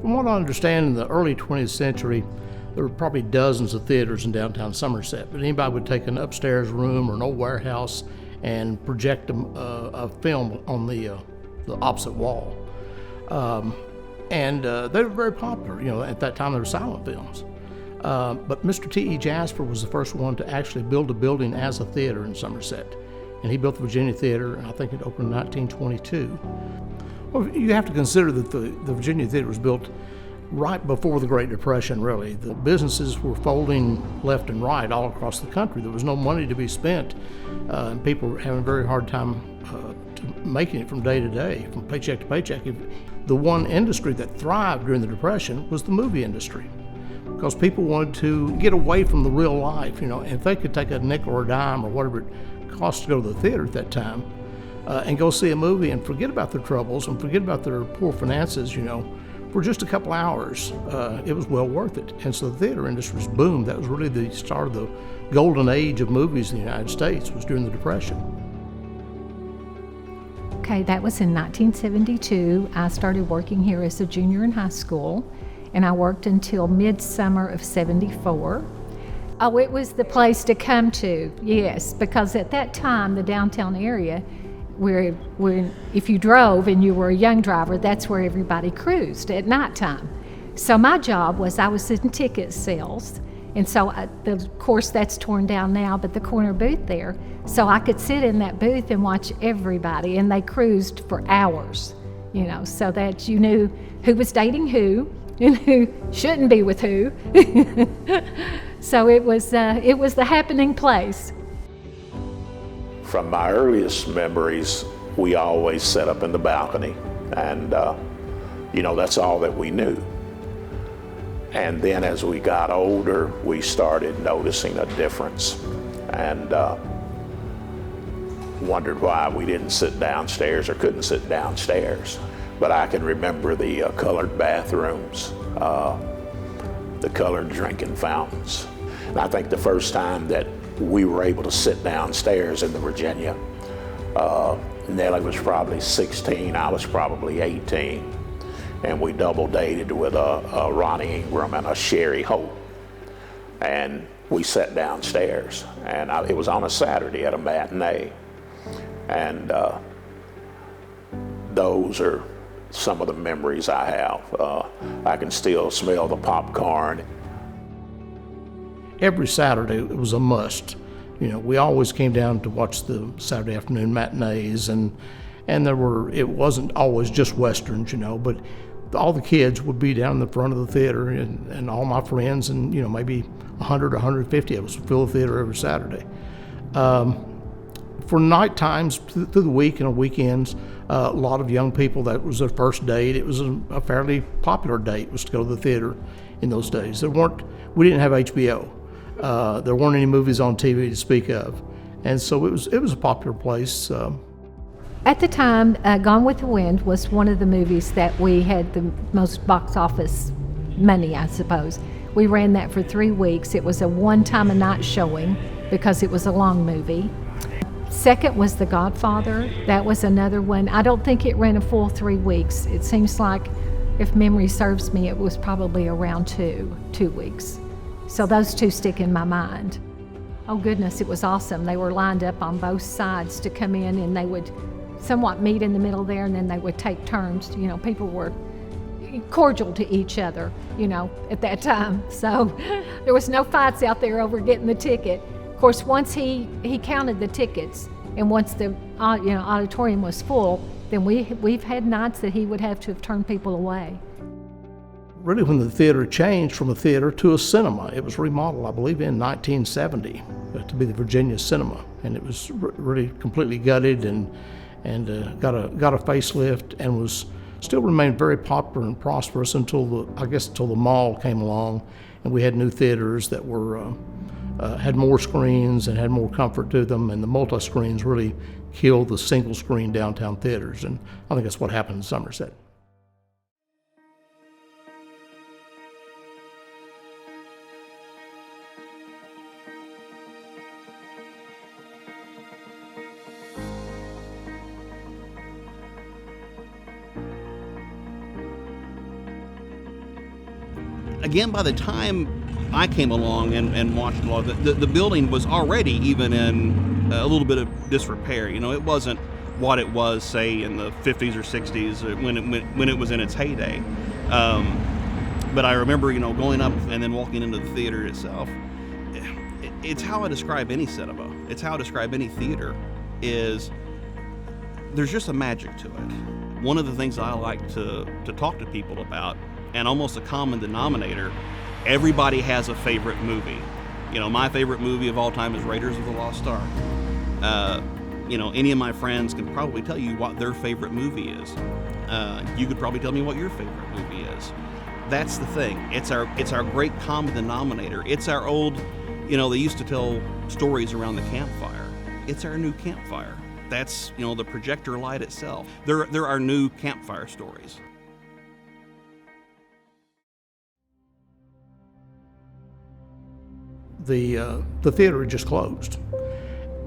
From what I understand, in the early 20th century, there were probably dozens of theaters in downtown Somerset, but anybody would take an upstairs room or an old warehouse and project a film on the opposite wall. And they were very popular. At that time, they were silent films. But Mr. T.E. Jasper was the first one to actually build a building as a theater in Somerset. And he built the Virginia Theater, and I think it opened in 1922. Well, you have to consider that the Virginia Theater was built right before the Great Depression, really. The businesses were folding left and right all across the country. There was no money to be spent, and people were having a very hard time making it from day to day, from paycheck to paycheck. The one industry that thrived during the Depression was the movie industry, because people wanted to get away from the real life. If they could take a nickel or a dime or whatever it cost to go to the theater at that time, and go see a movie and forget about their troubles and forget about their poor finances, for just a couple hours, it was well worth it. And so the theater industry boomed. That was really the start of the golden age of movies in the United States, was during the Depression. Okay, that was in 1972. I started working here as a junior in high school, and I worked until midsummer of '74. Oh, it was the place to come to, yes, because at that time, the downtown area, where if you drove and you were a young driver, that's where everybody cruised at nighttime. So my job was, I was in ticket sales, and so of course that's torn down now, but the corner booth there, so I could sit in that booth and watch everybody, and they cruised for hours, so that you knew who was dating who and who shouldn't be with who. So it was the happening place. From my earliest memories, we always sat up in the balcony, and that's all that we knew. And then as we got older, we started noticing a difference, and wondered why we didn't sit downstairs or couldn't sit downstairs. But I can remember the colored bathrooms, the colored drinking fountains. And I think the first time that we were able to sit downstairs in the Virginia, Nellie was probably 16, I was probably 18, and we double dated with a Ronnie Ingram and a Sherry Holt, and we sat downstairs, and it was on a Saturday at a matinee, and those are some of the memories I have. I can still smell the popcorn. Every Saturday it was a must. We always came down to watch the Saturday afternoon matinees, and it wasn't always just Westerns, but all the kids would be down in the front of the theater, and all my friends, and maybe 100 or 150 of us would fill the theater every Saturday. For night times through the week and on weekends, a lot of young people, that was their first date. It was a fairly popular date, was to go to the theater in those days. We didn't have HBO. There weren't any movies on TV to speak of, and so it was a popular place. At the time, Gone with the Wind was one of the movies that we had the most box office money, I suppose. We ran that for 3 weeks. It was a one-time a night showing because it was a long movie. Second was The Godfather. That was another one. I don't think it ran a full 3 weeks. It seems like, if memory serves me, it was probably around two weeks. So those two stick in my mind. Oh goodness, it was awesome. They were lined up on both sides to come in, and they would somewhat meet in the middle there, and then they would take turns. People were cordial to each other, at that time. So there was no fights out there over getting the ticket. Of course, once he counted the tickets, and once the auditorium was full, then we've had nights that he would have to have turned people away. Really, when the theater changed from a theater to a cinema, it was remodeled, I believe, in 1970 to be the Virginia Cinema, and it was really completely gutted and got a facelift, and was still remained very popular and prosperous until the mall came along, and we had new theaters that were had more screens and had more comfort to them, and the multi-screens really killed the single-screen downtown theaters, and I think that's what happened in Somerset. again, by the time I came along and watched a lot of the building was already even in a little bit of disrepair. You know, it wasn't what it was, say, in the 50s or 60s when it was in its heyday. But I remember, you know, going up and then walking into the theater itself. It's how I describe any cinema. It's how I describe any theater. Is there's just a magic to it. One of the things I like to talk to people about, and almost a common denominator, everybody has a favorite movie. You know, my favorite movie of all time is Raiders of the Lost Ark. You know, any of my friends can probably tell you what their favorite movie is. You could probably tell me what your favorite movie is. That's the thing. It's our great common denominator. It's our old, you know, they used to tell stories around the campfire. It's our new campfire. That's, you know, the projector light itself. There are new campfire stories. The theater had just closed,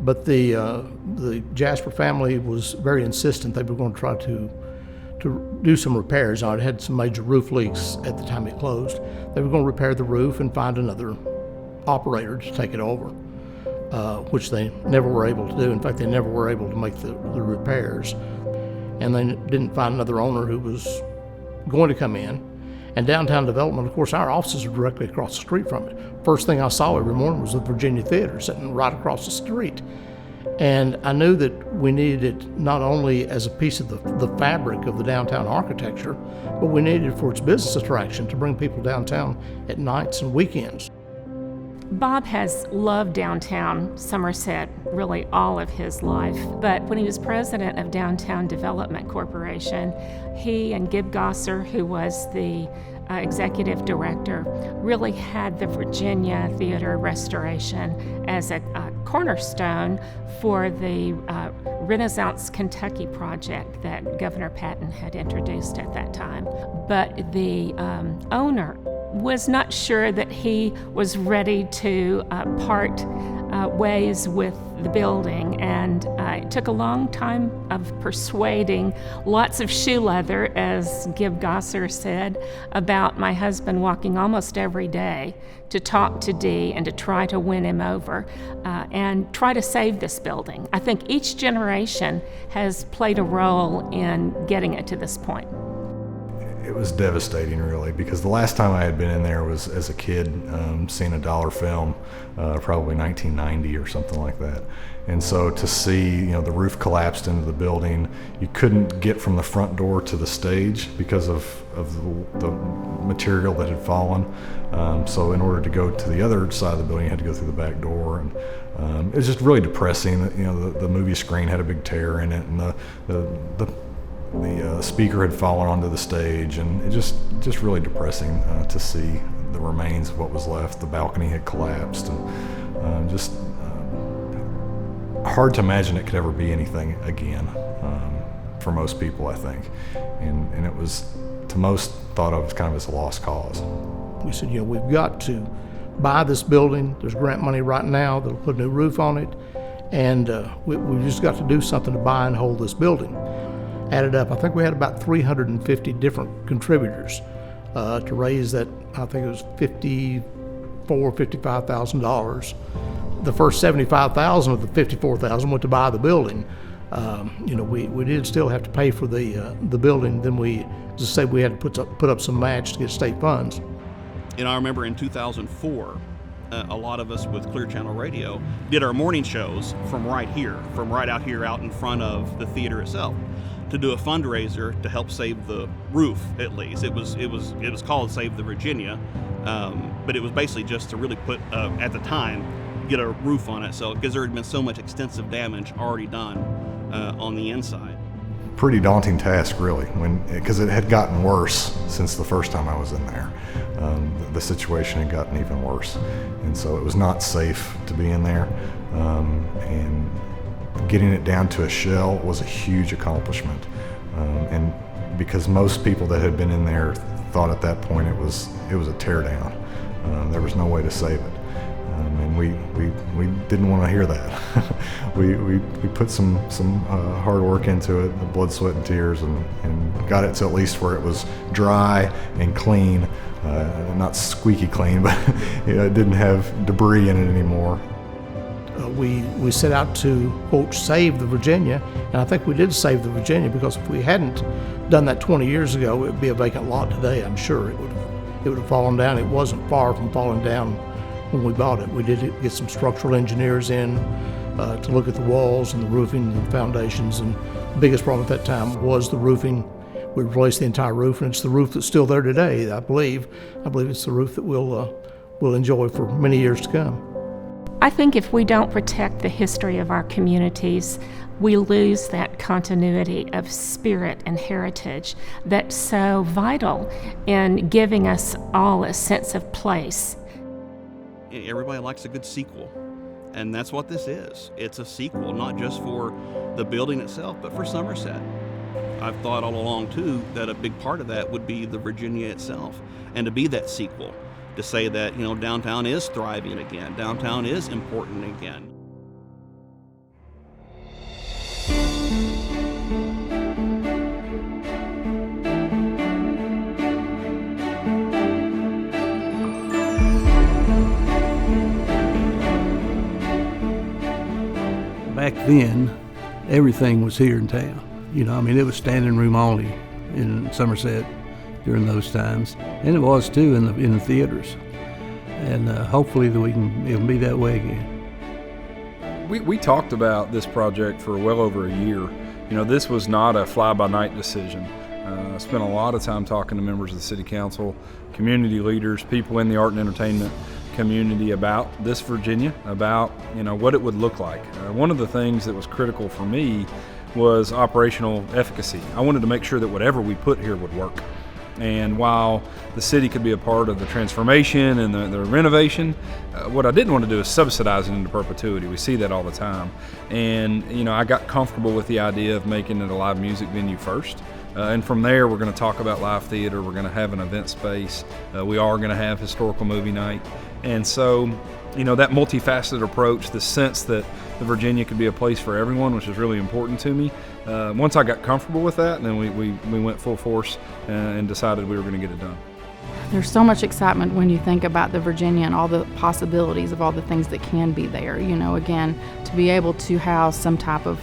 but the Jasper family was very insistent they were going to try to do some repairs. Now, it had some major roof leaks at the time it closed. They were going to repair the roof and find another operator to take it over, which they never were able to do. In fact, they never were able to make the repairs, and they didn't find another owner who was going to come in. And downtown development, of course, our offices are directly across the street from it. First thing I saw every morning was the Virginia Theater sitting right across the street. And I knew that we needed it not only as a piece of the fabric of the downtown architecture, but we needed it for its business attraction to bring people downtown at nights and weekends. Bob has loved downtown Somerset really all of his life, but when he was president of Downtown Development Corporation, he and Gib Gosser, who was the executive director, really had the Virginia Theater restoration as a cornerstone for the Renaissance Kentucky project that Governor Patton had introduced at that time. But the owner was not sure that he was ready to part ways with the building, and it took a long time of persuading, lots of shoe leather, as Gib Gosser said, about my husband walking almost every day to talk to Dee and to try to win him over and try to save this building. I think each generation has played a role in getting it to this point. It was devastating, really, because the last time I had been in there was as a kid, seeing a dollar film, probably 1990 or something like that. And so to see, you know, the roof collapsed into the building, you couldn't get from the front door to the stage because of the material that had fallen. So in order to go to the other side of the building, you had to go through the back door. And it was just really depressing. You know, the movie screen had a big tear in it, and the speaker had fallen onto the stage, and it just really depressing to see the remains of what was left. The balcony had collapsed, and just hard to imagine it could ever be anything again for most people, I think. And it was, to most, thought of as kind of as a lost cause. We said, you know, we've got to buy this building. There's grant money right now that'll put a new roof on it, and we've just got to do something to buy and hold this building. Added up, I think we had about 350 different contributors to raise that. I think it was $55,000. The first $75,000 of the $54,000 went to buy the building. You know, we did still have to pay for the building. Then we just said we had to put up some match to get state funds. And I remember in 2004, a lot of us with Clear Channel Radio did our morning shows from right out here out in front of the theater itself, to do a fundraiser to help save the roof. At least it was called Save the Virginia, but it was basically just to really put at the time get a roof on it, so because there had been so much extensive damage already done on the inside. Pretty daunting task, really, because it had gotten worse since the first time I was in there. The situation had gotten even worse, and so it was not safe to be in there, and getting it down to a shell was a huge accomplishment, and because most people that had been in there thought at that point it was a tear down. There was no way to save it, and we didn't want to hear that. we put some hard work into it, the blood, sweat, and tears, and got it to at least where it was dry and clean, not squeaky clean, but it didn't have debris in it anymore. We set out to, quote, save the Virginia, and I think we did save the Virginia, because if we hadn't done that 20 years ago, it would be a vacant lot today. I'm sure it would have fallen down. It wasn't far from falling down when we bought it. We did get some structural engineers in to look at the walls and the roofing and the foundations, and the biggest problem at that time was the roofing. We replaced the entire roof, and it's the roof that's still there today, I believe. I believe it's the roof that we'll enjoy for many years to come. I think if we don't protect the history of our communities, we lose that continuity of spirit and heritage that's so vital in giving us all a sense of place. Everybody likes a good sequel, and that's what this is. It's a sequel, not just for the building itself, but for Somerset. I've thought all along, too, that a big part of that would be the Virginia itself, and to be that sequel, to say that, downtown is thriving again, downtown is important again. Back then, everything was here in town. It was standing room only in Somerset during those times, and it was too in the theaters. And hopefully that it'll be that way again. We talked about this project for well over a year. This was not a fly-by-night decision. I spent a lot of time talking to members of the city council, community leaders, people in the art and entertainment community about this Virginia, about what it would look like. One of the things that was critical for me was operational efficacy. I wanted to make sure that whatever we put here would work. And while the city could be a part of the transformation and the renovation, what I didn't want to do is subsidize it into perpetuity. We see that all the time. And I got comfortable with the idea of making it a live music venue first. And from there, we're going to talk about live theater. We're going to have an event space. We are going to have historical movie night. And so, that multifaceted approach, the sense that the Virginia could be a place for everyone, which is really important to me. Once I got comfortable with that, then we went full force and decided we were going to get it done. There's so much excitement when you think about the Virginia and all the possibilities of all the things that can be there. Again, to be able to house some type of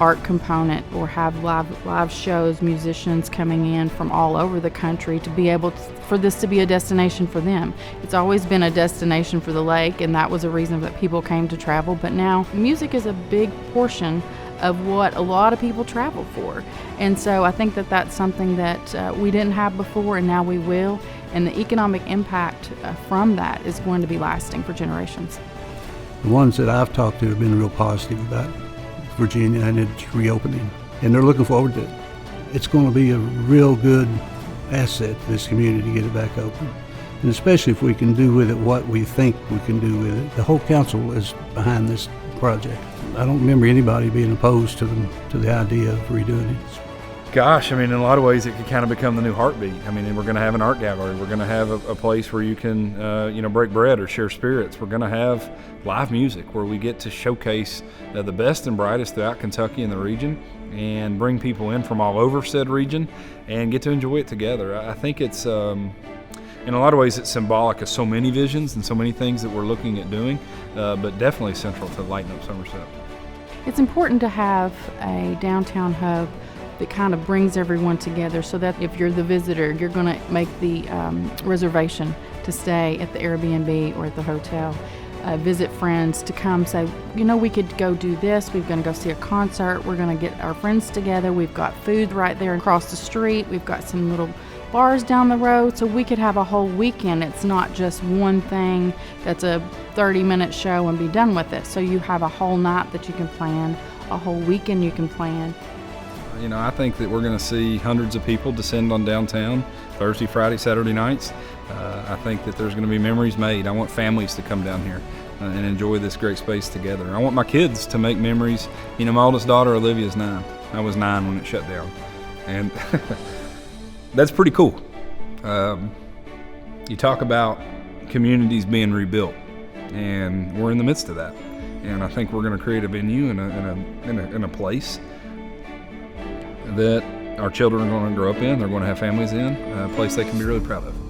art component or have live shows, musicians coming in from all over the country, to be able for this to be a destination for them. It's always been a destination for the lake, and that was a reason that people came to travel, but now music is a big portion of what a lot of people travel for. And so I think that that's something that we didn't have before, and now we will, and the economic impact from that is going to be lasting for generations. The ones that I've talked to have been real positive about Virginia and its reopening, and they're looking forward to it. It's going to be a real good asset to this community to get it back open, and especially if we can do with it what we think we can do with it. The whole council is behind this project. I don't remember anybody being opposed to the idea of redoing it. Gosh, in a lot of ways it could kind of become the new heartbeat. We're going to have an art gallery. We're going to have a place where you can, break bread or share spirits. We're going to have live music where we get to showcase the best and brightest throughout Kentucky and the region, and bring people in from all over said region and get to enjoy it together. I think it's, in a lot of ways, it's symbolic of so many visions and so many things that we're looking at doing, but definitely central to Lighten Up Somerset. It's important to have a downtown hub that kind of brings everyone together, so that if you're the visitor, you're going to make the reservation to stay at the Airbnb or at the hotel, visit friends, to come say, we could go do this, we're going to go see a concert, we're going to get our friends together, we've got food right there across the street, we've got some little bars down the road, so we could have a whole weekend. It's not just one thing that's a 30-minute show and be done with it. So you have a whole night that you can plan, a whole weekend you can plan. I think that we're going to see hundreds of people descend on downtown Thursday, Friday, Saturday nights. I think that there's going to be memories made. I want families to come down here and enjoy this great space together. I want my kids to make memories. My oldest daughter, Olivia's 9. I was 9 when it shut down. And that's pretty cool. You talk about communities being rebuilt, and we're in the midst of that. And I think we're going to create a venue in a place that our children are going to grow up in, they're going to have families in, a place they can be really proud of.